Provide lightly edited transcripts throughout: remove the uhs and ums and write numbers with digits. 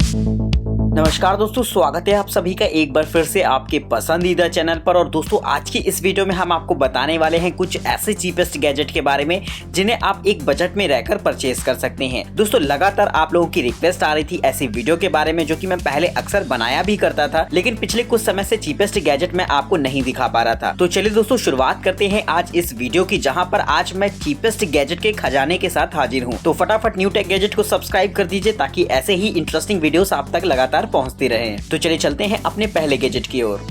नमस्कार दोस्तों, स्वागत है आप सभी का एक बार फिर से आपके पसंदीदा चैनल पर। और दोस्तों, आज की इस वीडियो में हम आपको बताने वाले हैं कुछ ऐसे चीपेस्ट गैजेट के बारे में जिन्हें आप एक बजट में रहकर परचेज कर सकते हैं। दोस्तों, लगातार आप लोगों की रिक्वेस्ट आ रही थी ऐसी वीडियो के बारे में जो कि मैं पहले अक्सर बनाया भी करता था, लेकिन पिछले कुछ समय से चीपेस्ट गैजेट मैं आपको नहीं दिखा पा रहा था। तो चलिए दोस्तों, शुरुआत करते हैं आज इस वीडियो की, जहाँ पर आज मैं चीपेस्ट गैजेट के खजाने के साथ हाजिर हूँ। तो फटाफट न्यू टेक गैजेट को सब्सक्राइब कर दीजिए ताकि ऐसे ही इंटरेस्टिंग वीडियोस आप तक लगातार पहुंचती रहे। तो चलिए चलते हैं अपने पहले गैजेट की ओर।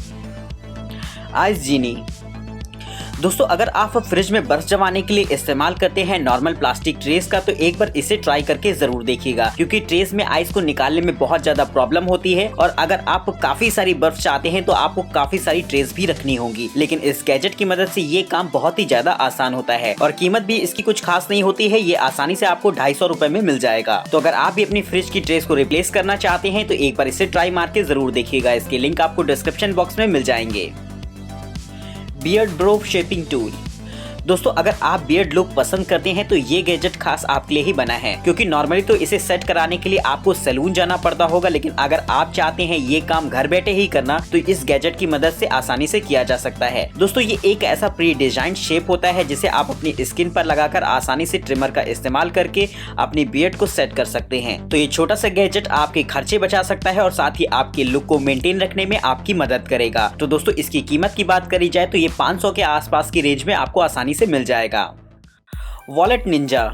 आइस जीनी। दोस्तों, अगर आप फ्रिज में बर्फ जमाने के लिए इस्तेमाल करते हैं नॉर्मल प्लास्टिक ट्रेस का, तो एक बार इसे ट्राई करके जरूर देखिएगा, क्योंकि ट्रेस में आइस को निकालने में बहुत ज्यादा प्रॉब्लम होती है। और अगर आप काफी सारी बर्फ चाहते हैं तो आपको काफी सारी ट्रेस भी रखनी होगी, लेकिन इस गैजेट की मदद से ये काम बहुत ही ज्यादा आसान होता है और कीमत भी इसकी कुछ खास नहीं होती है। ये आसानी से आपको 250 रुपए में मिल जाएगा। तो अगर आप भी अपनी फ्रिज की ट्रेस को रिप्लेस करना चाहते हैं तो एक बार इसे ट्राई मार के जरूर देखिएगा। इसके लिंक आपको डिस्क्रिप्शन बॉक्स में मिल जाएंगे। Beard bro shaping tool. दोस्तों, अगर आप बियर्ड लुक पसंद करते हैं तो ये गैजेट खास आपके लिए ही बना है, क्योंकि नॉर्मली तो इसे सेट कराने के लिए आपको सैलून जाना पड़ता होगा, लेकिन अगर आप चाहते हैं ये काम घर बैठे ही करना तो इस गैजेट की मदद से आसानी से किया जा सकता है। दोस्तों, ये एक ऐसा प्री डिजाइन शेप होता है जिसे आप अपनी स्किन पर लगाकर आसानी से ट्रिमर का इस्तेमाल करके अपनी बियर्ड को सेट कर सकते हैं। तो ये छोटा सा गैजेट आपके खर्चे बचा सकता है और साथ ही आपके लुक को मेंटेन रखने में आपकी मदद करेगा। तो दोस्तों, इसकी कीमत की बात करी जाए तो ये 500 के आसपास की रेंज में आपको आसानी से मिल जाएगा। Wallet Ninja.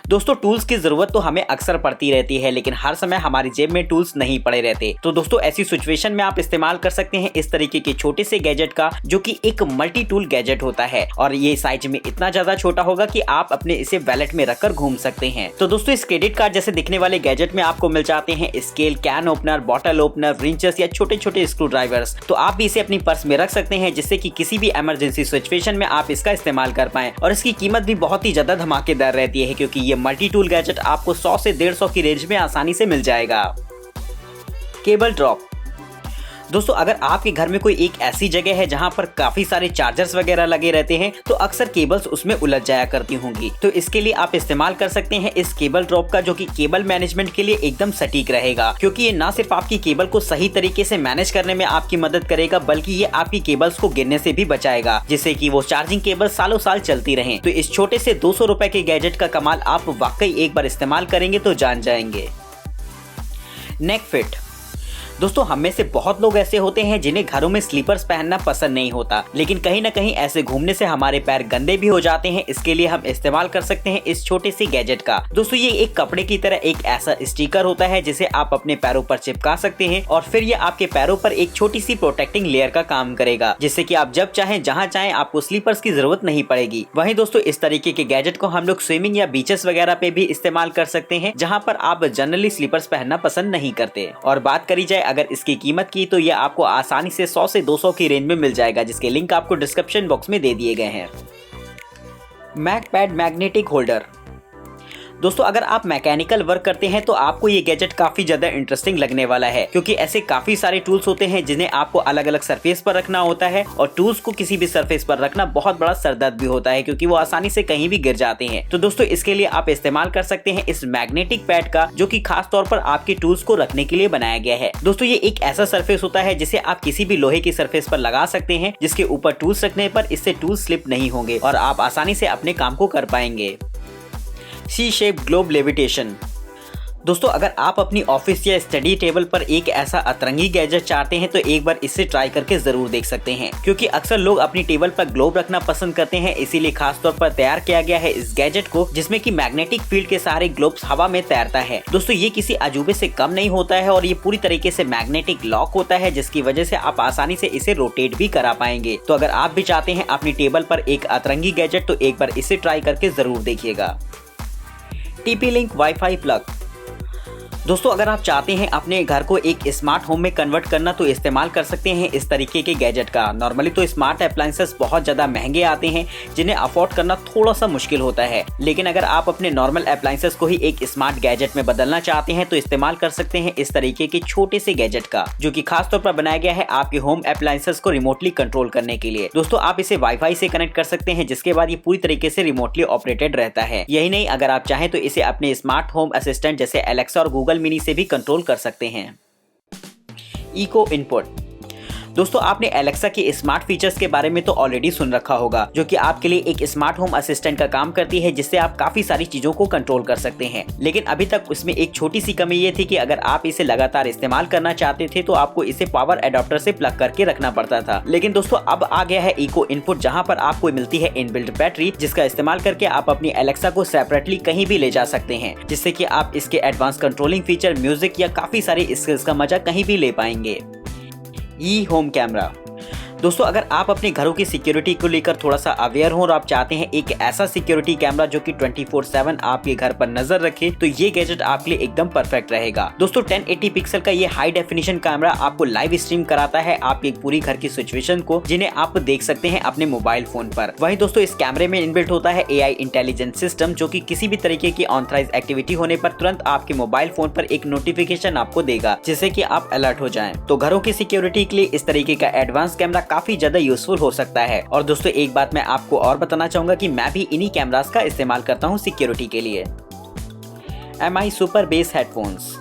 दोस्तों, टूल्स की जरूरत तो हमें अक्सर पड़ती रहती है, लेकिन हर समय हमारी जेब में टूल्स नहीं पड़े रहते। तो दोस्तों, ऐसी सिचुएशन में आप इस्तेमाल कर सकते हैं इस तरीके के छोटे से गैजेट का, जो कि एक मल्टी टूल गैजेट होता है और ये साइज में इतना ज्यादा छोटा होगा कि आप अपने इसे वैलेट में रखकर घूम सकते हैं। तो दोस्तों, इस क्रेडिट कार्ड जैसे दिखने वाले गैजेट में आपको मिल जाते हैं scale, can opener, bottle opener, wrenches या छोटे छोटे स्क्रू ड्राइवर्स। तो आप भी इसे अपनी पर्स में रख सकते हैं, जिससे कि किसी भी इमरजेंसी सिचुएशन में आप इसका इस्तेमाल कर पाएं। और इसकी कीमत भी बहुत ही ज्यादा धमाकेदार रहती है, क्योंकि ये मल्टी टूल गैजेट आपको 100 से 150 की रेंज में आसानी से मिल जाएगा। Cable drop. दोस्तों, अगर आपके घर में कोई एक ऐसी जगह है जहां पर काफी सारे चार्जर्स वगैरह लगे रहते हैं तो अक्सर केबल्स उसमें उलझ जाया करती होंगी। तो इसके लिए आप इस्तेमाल कर सकते हैं इस केबल ड्रॉप का, जो कि केबल मैनेजमेंट के लिए एकदम सटीक रहेगा, क्योंकि ये न सिर्फ आपकी केबल को सही तरीके से मैनेज करने में आपकी मदद करेगा, बल्कि ये आपकी केबल्स को गिरने से भी बचाएगा, जिससे कि वो चार्जिंग केबल सालों साल चलती रहें। तो इस छोटे से 200 रुपए के गैजेट का कमाल आप वाकई एक बार इस्तेमाल करेंगे तो जान जाएंगे। नेक फिट। दोस्तों, हम में से बहुत लोग ऐसे होते हैं जिन्हें घरों में स्लीपर्स पहनना पसंद नहीं होता, लेकिन कहीं ना कहीं ऐसे घूमने से हमारे पैर गंदे भी हो जाते हैं। इसके लिए हम इस्तेमाल कर सकते हैं इस छोटे से गैजेट का। दोस्तों, ये एक कपड़े की तरह एक ऐसा स्टिकर होता है जिसे आप अपने पैरों पर चिपका सकते हैं और फिर ये आपके पैरों पर एक छोटी सी प्रोटेक्टिंग लेयर का काम करेगा, जिससे कि आप जब चाहें जहां चाहें आपको स्लीपर्स की जरूरत नहीं पड़ेगी। वहीं दोस्तों, इस तरीके के गैजेट को हम लोग स्विमिंग या बीचेस वगैरह पे भी इस्तेमाल कर सकते हैं, जहाँ पर आप जनरली स्लीपर्स पहनना पसंद नहीं करते। और बात करी जाए अगर इसकी कीमत की, तो यह आपको आसानी से 100 से 200 की रेंज में मिल जाएगा, जिसके लिंक आपको डिस्क्रिप्शन बॉक्स में दे दिए गए हैं। मैकपैड मैग्नेटिक होल्डर। दोस्तों, अगर आप मैकेनिकल वर्क करते हैं तो आपको ये गैजेट काफी ज्यादा इंटरेस्टिंग लगने वाला है, क्योंकि ऐसे काफी सारे टूल्स होते हैं जिन्हें आपको अलग अलग सरफेस पर रखना होता है और टूल्स को किसी भी सरफेस पर रखना बहुत बड़ा सरदर्द भी होता है, क्योंकि वो आसानी से कहीं भी गिर जाते हैं। तो दोस्तों, इसके लिए आप इस्तेमाल कर सकते हैं इस मैग्नेटिक पैड का, जो कि खास तौर पर आपके टूल्स को रखने के लिए बनाया गया है। दोस्तों, ये एक ऐसा सरफेस होता है जिसे आप किसी भी लोहे की सरफेस पर लगा सकते हैं, जिसके ऊपर टूल्स रखने पर इससे टूल्स स्लिप नहीं होंगे और आप आसानी से अपने काम को कर पाएंगे। सी शेप ग्लोब लेविटेशन। दोस्तों, अगर आप अपनी ऑफिस या स्टडी टेबल पर एक ऐसा अतरंगी गैजेट चाहते हैं तो एक बार इसे ट्राई करके जरूर देख सकते हैं, क्योंकि अक्सर लोग अपनी टेबल पर ग्लोब रखना पसंद करते हैं। इसीलिए खास तौर पर तैयार किया गया है इस गैजेट को, जिसमें कि मैग्नेटिक फील्ड के सहारे ग्लोब्स हवा में तैरता है। दोस्तों, ये किसी अजूबे से कम नहीं होता है और ये पूरी तरीके से मैग्नेटिक लॉक होता है, जिसकी वजह से आप आसानी से इसे रोटेट भी करा पाएंगे। तो अगर आप भी चाहते हैं अपनी टेबल पर एक अतरंगी गैजेट, तो एक बार इसे ट्राई करके जरूर देखिएगा। TP-Link wifi plug. दोस्तों, अगर आप चाहते हैं अपने घर को एक स्मार्ट होम में कन्वर्ट करना तो इस्तेमाल कर सकते हैं इस तरीके के गैजेट का। नॉर्मली तो स्मार्ट अप्लायंसेस बहुत ज्यादा महंगे आते हैं, जिन्हें अफोर्ड करना थोड़ा सा मुश्किल होता है, लेकिन अगर आप अपने नॉर्मल अप्लायंसेस को ही एक स्मार्ट गैजेट में बदलना चाहते हैं तो इस्तेमाल कर सकते हैं इस तरीके के छोटे से गैजेट का, जो कि खास तौर पर बनाया गया है आपके होम अप्लायंसेस को रिमोटली कंट्रोल करने के लिए। दोस्तों, आप इसे वाईफाई से कनेक्ट कर सकते हैं, जिसके बाद ये पूरी तरीके से रिमोटली ऑपरेटेड रहता है। यही नहीं, अगर आप चाहें तो इसे अपने स्मार्ट होम असिस्टेंट जैसे एलेक्सा और गूगल सिंगल मिनी से भी कंट्रोल कर सकते हैं। Echo Input. दोस्तों आपने एलेक्सा के स्मार्ट फीचर्स के बारे में तो ऑलरेडी सुन रखा होगा, जो कि आपके लिए एक स्मार्ट होम असिस्टेंट का काम करती है, जिससे आप काफी सारी चीजों को कंट्रोल कर सकते हैं। लेकिन अभी तक उसमें एक छोटी सी कमी ये थी कि अगर आप इसे लगातार इस्तेमाल करना चाहते थे तो आपको इसे पावर एडाप्टर से प्लग करके रखना पड़ता था। लेकिन दोस्तों अब आ गया है इको इनपुट, जहाँ पर आपको मिलती है इनबिल्ट बैटरी, जिसका इस्तेमाल करके आप अपनी एलेक्सा को सेपरेटली कहीं भी ले जा सकते हैं, जिससे कि आप इसके एडवांस कंट्रोलिंग फीचर, म्यूजिक या काफी सारे स्किल्स का मजा कहीं भी ले पाएंगे। ई होम कैमरा। दोस्तों अगर आप अपने घरों की सिक्योरिटी को लेकर थोड़ा सा अवेयर हो और आप चाहते हैं एक ऐसा सिक्योरिटी कैमरा जो कि 24/7 आपके घर पर नजर रखे, तो ये गैजेट आपके लिए एकदम परफेक्ट रहेगा। दोस्तों 1080 पिक्सल का ये हाई डेफिनेशन कैमरा आपको लाइव स्ट्रीम कराता है आपके पूरी घर की सिचुएशन को, जिन्हें आप देख सकते हैं अपने मोबाइल फोन पर। वहीं दोस्तों इस कैमरे में इनबिल्ट होता है AI इंटेलिजेंस सिस्टम, जो कि किसी भी तरीके की ऑथराइज एक्टिविटी होने पर तुरंत आपके मोबाइल फोन पर एक नोटिफिकेशन आपको देगा, जिससे कि आप अलर्ट हो जाएं। तो घरों की सिक्योरिटी के लिए इस तरीके का एडवांस कैमरा काफी ज्यादा यूजफुल हो सकता है। और दोस्तों एक बात मैं आपको और बताना चाहूंगा कि मैं भी इन्हीं कैमरास का इस्तेमाल करता हूं सिक्योरिटी के लिए। MI super base headphones.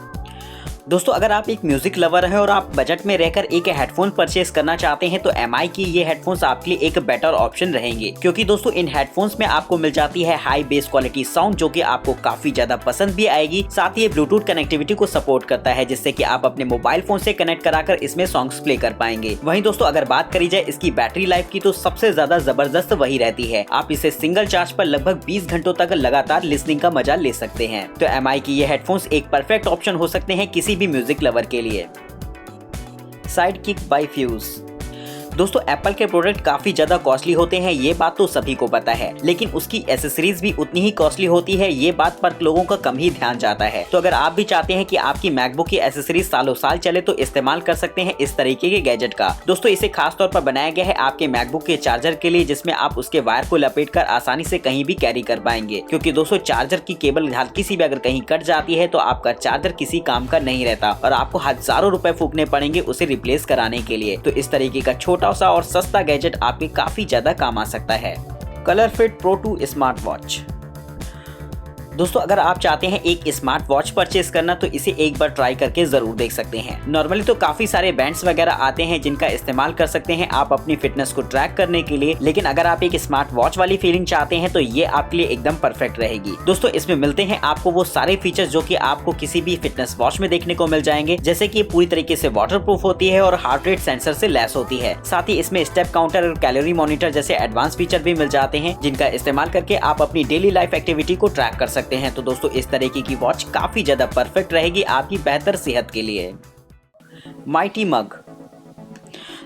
दोस्तों अगर आप एक म्यूजिक लवर हैं और आप बजट में रहकर एक हेडफोन परचेस करना चाहते हैं तो MI की ये हेडफोन्स आपके लिए एक बेटर ऑप्शन रहेंगे, क्योंकि दोस्तों इन हेडफोन्स में आपको मिल जाती है हाई बेस क्वालिटी साउंड, जो कि आपको काफी ज्यादा पसंद भी आएगी। साथ ही ये ब्लूटूथ कनेक्टिविटी को सपोर्ट करता है, जिससे कि आप अपने मोबाइल फोन से कनेक्ट कराकर इसमें सॉन्ग्स प्ले कर पाएंगे। वहीं दोस्तों अगर बात करी जाए इसकी बैटरी लाइफ की, तो सबसे ज्यादा जबरदस्त वही रहती है। आप इसे सिंगल चार्ज पर लगभग 20 घंटों तक लगातार लिसनिंग का मजा ले सकते हैं। तो MI की ये हेडफोन्स एक परफेक्ट ऑप्शन हो सकते हैं किसी भी म्यूजिक लवर के लिए। Sidekick by Fuse. दोस्तों एप्पल के प्रोडक्ट काफी ज्यादा कॉस्टली होते हैं, ये बात तो सभी को पता है, लेकिन उसकी एसेसरीज भी उतनी ही कॉस्टली होती है, ये बात पर लोगों का कम ही ध्यान जाता है। तो अगर आप भी चाहते हैं कि आपकी मैकबुक की एसेसरीज सालों साल चले, तो इस्तेमाल कर सकते हैं इस तरीके के गैजेट का। दोस्तों इसे खास तौर पर बनाया गया है आपके मैकबुक के चार्जर के लिए, जिसमें आप उसके वायर को लपेट कर आसानी से कहीं भी कैरी कर पाएंगे, क्योंकि दोस्तों चार्जर की केबल हल्की सी भी अगर कहीं कट जाती है तो आपका चार्जर किसी काम का नहीं रहता और आपको हजारों रुपए फूकने पड़ेंगे उसे रिप्लेस कराने के लिए। तो इस तरीके का छोटा सा और सस्ता गैजेट आपके काफी ज्यादा काम आ सकता है। Colour fit pro 2 smart watch. दोस्तों अगर आप चाहते हैं एक स्मार्ट वॉच परचेस करना, तो इसे एक बार ट्राई करके जरूर देख सकते हैं। नॉर्मली तो काफी सारे बैंड्स वगैरह आते हैं जिनका इस्तेमाल कर सकते हैं आप अपनी फिटनेस को ट्रैक करने के लिए, लेकिन अगर आप एक स्मार्ट वॉच वाली फीलिंग चाहते हैं तो ये आपके लिए एकदम परफेक्ट रहेगी। दोस्तों इसमें मिलते हैं आपको वो सारे फीचर्स जो कि आपको किसी भी फिटनेस वॉच में देखने को मिल जाएंगे, जैसे कि पूरी तरीके से वाटर प्रूफ होती है और हार्ट रेट सेंसर से लैस होती है। साथ ही इसमें स्टेप काउंटर और कैलोरी मॉनिटर जैसे एडवांस फीचर भी मिल जाते हैं, जिनका इस्तेमाल करके आप अपनी डेली लाइफ एक्टिविटी को ट्रैक कर सकते हैं। तो दोस्तों इस तरीके की वॉच काफी ज्यादा परफेक्ट रहेगी आपकी बेहतर सेहत के लिए। माइटी मग।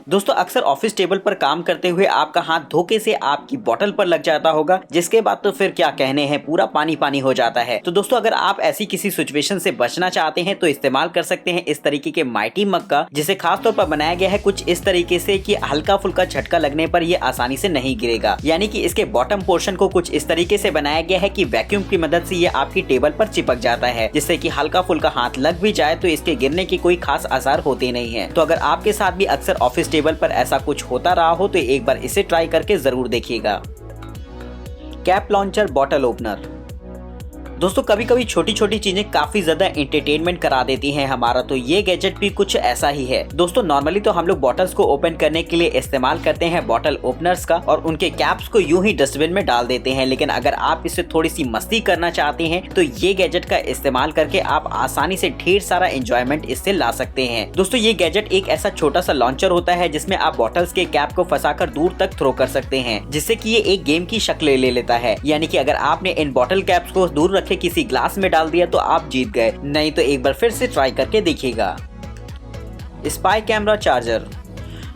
दोस्तों अक्सर ऑफिस टेबल पर काम करते हुए आपका हाथ धोखे से आपकी बोतल पर लग जाता होगा, जिसके बाद तो फिर क्या कहने हैं, पूरा पानी पानी हो जाता है। तो दोस्तों अगर आप ऐसी किसी सिचुएशन से बचना चाहते हैं तो इस्तेमाल कर सकते हैं इस तरीके के माइटी मग का, जिसे खास तौर पर बनाया गया है कुछ इस तरीके से कि हल्का फुल्का झटका लगने पर ये आसानी से नहीं गिरेगा। यानी कि इसके बॉटम पोर्शन को कुछ इस तरीके से बनाया गया है कि वैक्यूम की मदद से ये आपकी टेबल पर चिपक जाता है, जिससे कि हल्का फुल्का हाथ लग भी जाए तो इसके गिरने की कोई खास आसार होते नहीं है। तो अगर आपके साथ भी अक्सर ऑफिस टेबल पर ऐसा कुछ होता रहा हो तो एक बार इसे ट्राई करके जरूर देखिएगा। Cap launcher bottle opener. दोस्तों कभी कभी छोटी छोटी चीजें काफी ज्यादा एंटरटेनमेंट करा देती हैं हमारा, तो ये गैजेट भी कुछ ऐसा ही है। दोस्तों नॉर्मली तो हम लोग बॉटल्स को ओपन करने के लिए इस्तेमाल करते हैं बॉटल ओपनर्स का और उनके कैप्स को यूं ही डस्टबिन में डाल देते हैं, लेकिन अगर आप इससे थोड़ी सी मस्ती करना चाहते हैं तो ये गैजेट का इस्तेमाल करके आप आसानी से ढेर सारा एंजॉयमेंट इससे ला सकते हैं। दोस्तों ये गैजेट एक ऐसा छोटा सा लॉन्चर होता है जिसमें आप बॉटल्स के कैप को फंसाकर दूर तक थ्रो कर सकते हैं, जिससे कि ये एक गेम की शक्ल ले लेता है। यानी कि अगर आपने इन बॉटल कैप्स को दूर रखे किसी ग्लास में डाल दिया तो आप जीत गए, नहीं तो एक बार फिर से ट्राई करके देखिएगा। Spy camera charger.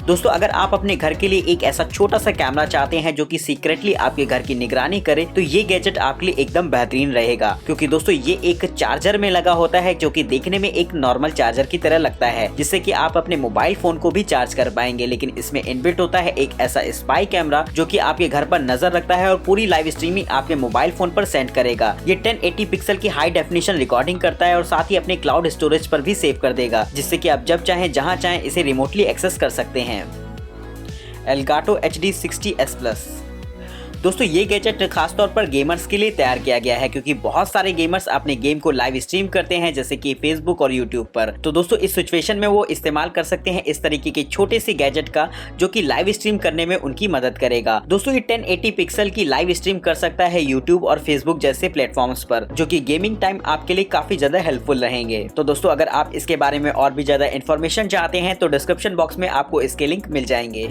दोस्तों अगर आप अपने घर के लिए एक ऐसा छोटा सा कैमरा चाहते हैं जो कि सीक्रेटली आपके घर की निगरानी करे, तो ये गैजेट आपके लिए एकदम बेहतरीन रहेगा, क्योंकि दोस्तों ये एक चार्जर में लगा होता है जो कि देखने में एक नॉर्मल चार्जर की तरह लगता है, जिससे कि आप अपने मोबाइल फोन को भी चार्ज कर पाएंगे। लेकिन इसमें इनबिल्ट होता है एक ऐसा स्पाई कैमरा जो कि आपके घर पर नजर रखता है और पूरी लाइव स्ट्रीमिंग आपके मोबाइल फोन पर सेंड करेगा। ये 1080 पिक्सल की हाई डेफिनेशन रिकॉर्डिंग करता है और साथ ही अपने क्लाउड स्टोरेज पर भी सेव कर देगा, जिससे कि आप जब चाहें जहां चाहें इसे रिमोटली एक्सेस कर सकते हैं। Elgato HD 60S Plus। दोस्तों ये गैजेट खासतौर पर गेमर्स के लिए तैयार किया गया है, क्योंकि बहुत सारे गेमर्स अपने गेम को लाइव स्ट्रीम करते हैं, जैसे कि फेसबुक और यूट्यूब पर। तो दोस्तों इस सिचुएशन में वो इस्तेमाल कर सकते हैं इस तरीके के छोटे से गैजेट का, जो कि लाइव स्ट्रीम करने में उनकी मदद करेगा। दोस्तों ये 1080 पिक्सल की लाइव स्ट्रीम कर सकता है यूट्यूब और फेसबुक जैसे प्लेटफॉर्म्स पर, जो कि गेमिंग टाइम आपके लिए काफी ज्यादा हेल्पफुल रहेंगे। तो दोस्तों अगर आप इसके बारे में और भी ज्यादा इन्फॉर्मेशन चाहते हैं तो डिस्क्रिप्शन बॉक्स में आपको इसके लिंक मिल जाएंगे।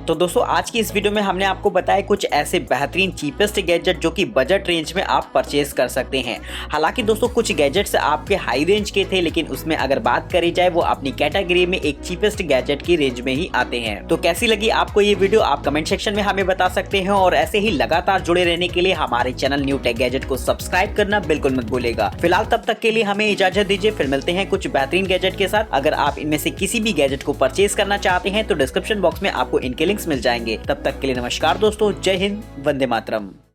तो दोस्तों आज की इस वीडियो में हमने आपको बताया कुछ ऐसे बेहतरीन चीपेस्ट गैजेट जो कि बजट रेंज में आप परचेज कर सकते हैं। हालांकि दोस्तों कुछ गैजेट्स आपके हाई रेंज के थे, लेकिन उसमें अगर बात करी जाए वो अपनी कैटेगरी में एक चीपेस्ट गैजेट की रेंज में ही आते हैं। तो कैसी लगी आपको ये वीडियो आप कमेंट सेक्शन में हमें बता सकते हैं, और ऐसे ही लगातार जुड़े रहने के लिए हमारे चैनल न्यू टेक गैजेट को सब्सक्राइब करना बिल्कुल मत भूलेगा। फिलहाल तब तक के लिए हमें इजाजत दीजिए, फिर मिलते हैं कुछ बेहतरीन गैजेट के साथ। अगर आप इनमें से किसी भी गैजेट को परचेज करना चाहते हैं तो डिस्क्रिप्शन बॉक्स में आपको इनके लिंक्स मिल जाएंगे। तब तक के लिए नमस्कार दोस्तों, जय हिंद, वंदे मातरम।